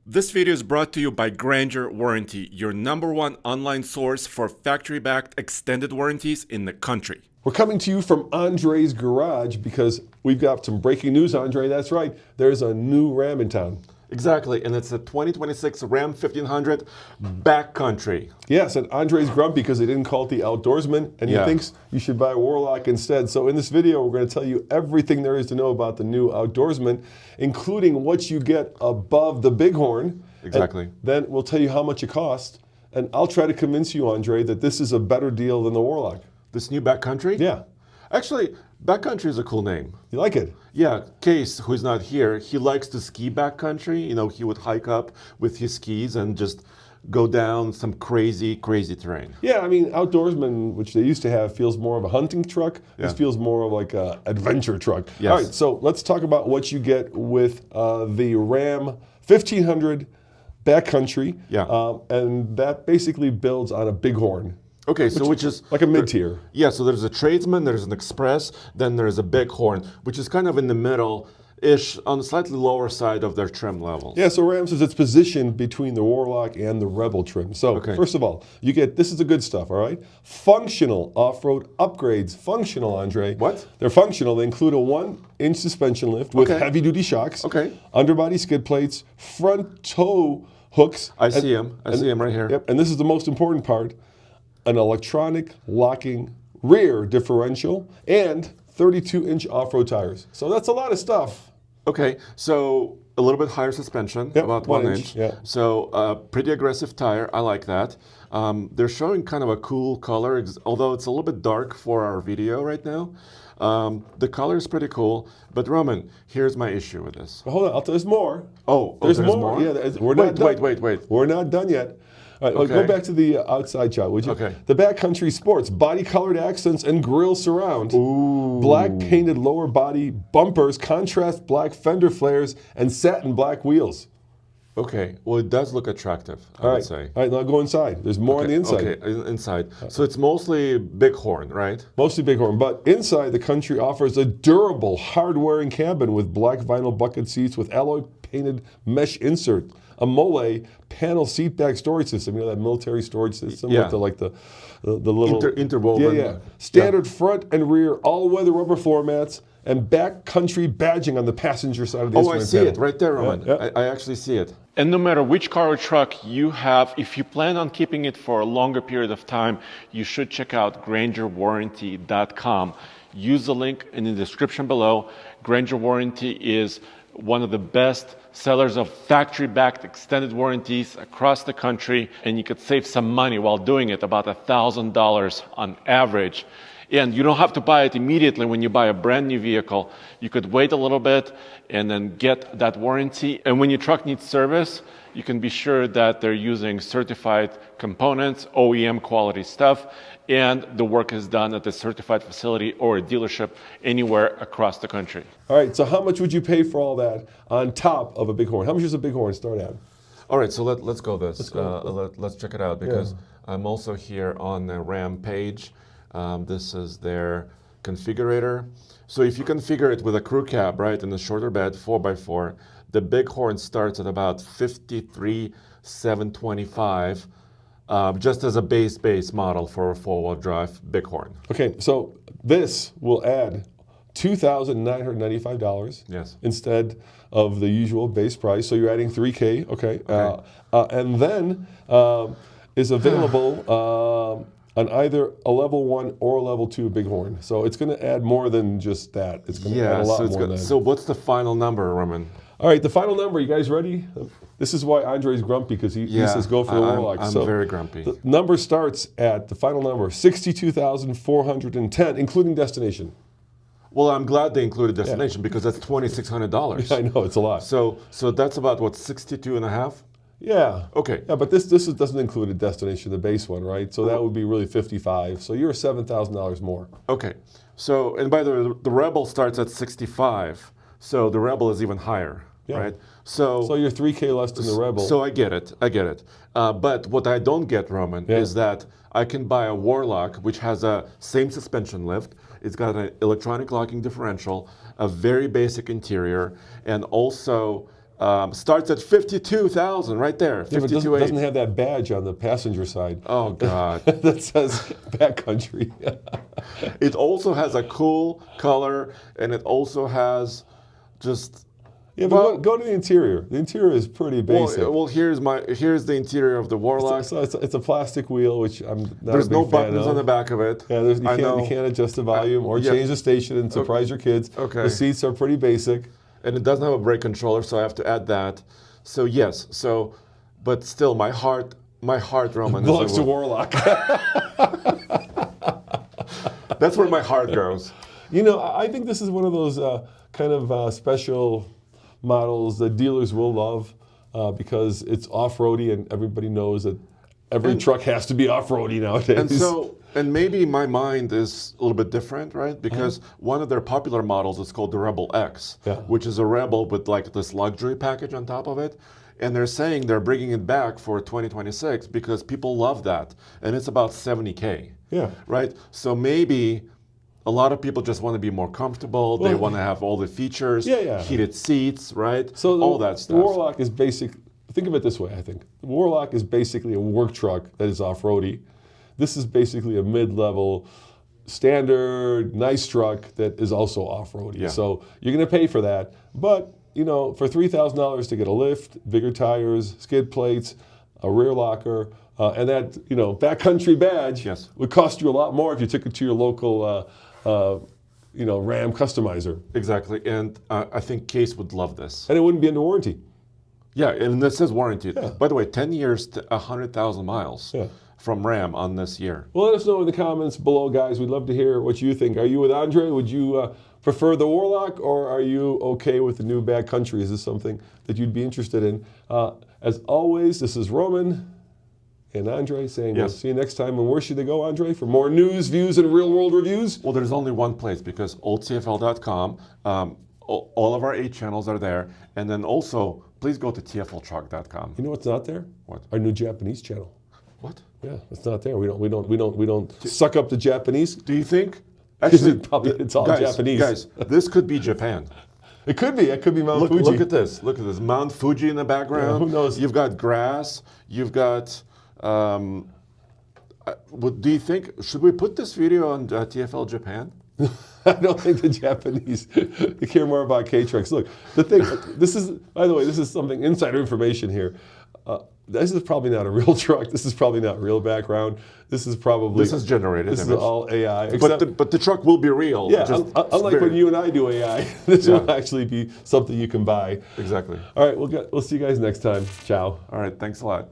This video is brought to you by Grainger Warranty, your #1 online source for factory-backed extended warranties in the country. We're coming to you from Andre's garage because we've got some breaking news, Andre. That's right, there's a new Ram in town. Exactly, and it's a 2026 Ram 1500 Backcountry. Yes, and Andre's grumpy because they didn't call it the Outdoorsman, and he thinks you should buy a Warlock instead. So in this video, we're going to tell you everything there is to know about the new Outdoorsman, including what you get above the Bighorn. Exactly. And then we'll tell you how much it costs, and I'll try to convince you, Andre, that this is a better deal than the Warlock. This new Backcountry? Yeah. Actually, Backcountry is a cool name. You like it? Yeah, Case, who's not here, he likes to ski backcountry. You know, he would hike up with his skis and just go down some crazy, crazy terrain. Yeah, I mean, Outdoorsman, which they used to have, feels more of a hunting truck. This feels more of like an adventure truck. Yes. All right, so let's talk about what you get with the Ram 1500 Backcountry. Yeah. And that basically builds on a Bighorn. Okay, so which is like a mid-tier. Yeah, so there's a Tradesman, there's an Express, then there's a Bighorn, which is kind of in the middle-ish, on the slightly lower side of their trim levels. Yeah, so Ram says it's positioned between the Warlock and the Rebel trim. So first of all, you get, this is the good stuff, all right? Functional off-road upgrades. Functional, Andre. What? They're functional. They include a 1-inch suspension lift with heavy-duty shocks, underbody skid plates, front toe hooks. I see them right here. Yep, and this is the most important part, an electronic locking rear differential, and 32-inch off-road tires. So that's a lot of stuff. Okay, so a little bit higher suspension, about 1 inch. Yeah. So pretty aggressive tire, I like that. They're showing kind of a cool color, although it's a little bit dark for our video right now. The color is pretty cool, but Roman, here's my issue with this. Hold on, there's more. There's more? Yeah, we're not done. Wait. We're not done yet. All right, go back to the outside shot, would you? Okay. The Backcountry sports, body-colored accents and grille surround. Ooh. Black painted lower body bumpers, contrast black fender flares, and satin black wheels. Okay, well, it does look attractive, I would say. All right, now go inside. There's more on the inside. Okay, inside. So it's mostly Bighorn, right? Mostly Bighorn, but inside the Country offers a durable, hard-wearing cabin with black vinyl bucket seats with alloy painted mesh insert, a Mole panel seat back storage system, you know, that military storage system with the little interwoven. Yeah. Standard front and rear all-weather rubber floor mats, and Backcountry badging on the passenger side of the instrument I see panel. it right there, Roman. I actually see it. And no matter which car or truck you have, if you plan on keeping it for a longer period of time, you should check out GraingerWarranty.com. Use the link in the description below. Grainger Warranty is one of the best sellers of factory-backed extended warranties across the country, and you could save some money while doing it, about $1,000 on average. And you don't have to buy it immediately when you buy a brand new vehicle. You could wait a little bit and then get that warranty. And when your truck needs service, you can be sure that they're using certified components, OEM quality stuff, and the work is done at a certified facility or a dealership anywhere across the country. All right, so how much would you pay for all that on top of a Bighorn? How much does a Bighorn start at? All right, so let's go this. Let's check it out, because I'm also here on the Ram page. This is their configurator. So if you configure it with a crew cab, right, and a shorter bed, 4x4, the Bighorn starts at about $53,725, just as a base model for a 4-wheel drive Bighorn. Okay, so this will add $2,995 instead of the usual base price. So you're adding $3K, and then is available on either a level 1 or a level 2 Bighorn. So it's going to add more than just that. It's going to add a lot more than that. So what's the final number, Roman? All right, the final number. You guys ready? This is why Andre's grumpy, because he says go for the Warlock. I'm very grumpy. The number starts at, the final number, $62,410, including destination. Well, I'm glad they included destination because that's $2,600. I know, it's a lot. So that's about, what, 62 and a half? Yeah. Okay. Yeah, but this doesn't include a destination, the base one, right? So that would be really $55. So you're $7,000 more. Okay. So, and by the way, the Rebel starts at 65. So the Rebel is even higher, right? So you're $3K less than the Rebel. So I get it. But what I don't get, Roman, is that I can buy a Warlock, which has a same suspension lift. It's got an electronic locking differential, a very basic interior, and also starts at 52,000 right there. Yeah, but it 52.8. doesn't have that badge on the passenger side. Oh God! That says Backcountry. It also has a cool color, and it also has just. Yeah, but go to the interior. The interior is pretty basic. Well, here's the interior of the Warlock. So it's a plastic wheel, which I'm not There's a big no fan buttons of. on the back of it. Yeah, you can't adjust the volume or change the station and surprise your kids. Okay. The seats are pretty basic. And it doesn't have a brake controller, so I have to add that. So yes, but still, my heart, Roman, Belongs to Warlock. That's where my heart goes. You know, I think this is one of those kind of special models that dealers will love because it's off-roady, and everybody knows that every truck has to be off-roady nowadays. And maybe my mind is a little bit different, right? Because one of their popular models is called the Rebel X, which is a Rebel with like this luxury package on top of it. And they're saying they're bringing it back for 2026 because people love that. And it's about $70K. Yeah. Right? So maybe a lot of people just want to be more comfortable. They want to have all the features, heated seats, right? So all that stuff. The Warlock is think of it this way, I think. The Warlock is basically a work truck that is off-roady. This is basically a mid-level, standard, nice truck that is also off-roady. Yeah. So you're going to pay for that. But, you know, for $3,000 to get a lift, bigger tires, skid plates, a rear locker, and that, you know, Backcountry badge would cost you a lot more if you took it to your local, Ram customizer. Exactly. And I think Case would love this. And it wouldn't be under warranty. Yeah, and this says warranty. Yeah. By the way, 10 years to 100,000 miles from Ram on this year. Well, let us know in the comments below, guys. We'd love to hear what you think. Are you with Andre? Would you prefer the Warlock, or are you okay with the new Backcountry? Is this something that you'd be interested in? As always, this is Roman and Andre saying we'll see you next time. And where should they go, Andre, for more news, views, and real-world reviews? Well, there's only one place, because oldtfl.com, all of our 8 channels are there. And then also, please go to tfltruck.com. You know what's not there? What? Our new Japanese channel. What? Yeah, it's not there. We don't suck up the Japanese. Do you think? Actually, it's all Japanese. Guys, this could be Japan. It could be. It could be Mount Fuji. Look at this. Look at this. Mount Fuji in the background. Yeah, who knows? You've got grass. You've got. Do you think, should we put this video on TFL Japan? I don't think the Japanese they care more about K-Trucks. Look, the thing. This is, by the way, this is something insider information here. This is probably not a real truck. This is probably not real background. This is probably generated. This is all AI. But the truck will be real. Yeah, unlike when you and I do AI, this will actually be something you can buy. Exactly. All right, we'll see you guys next time. Ciao. All right, thanks a lot.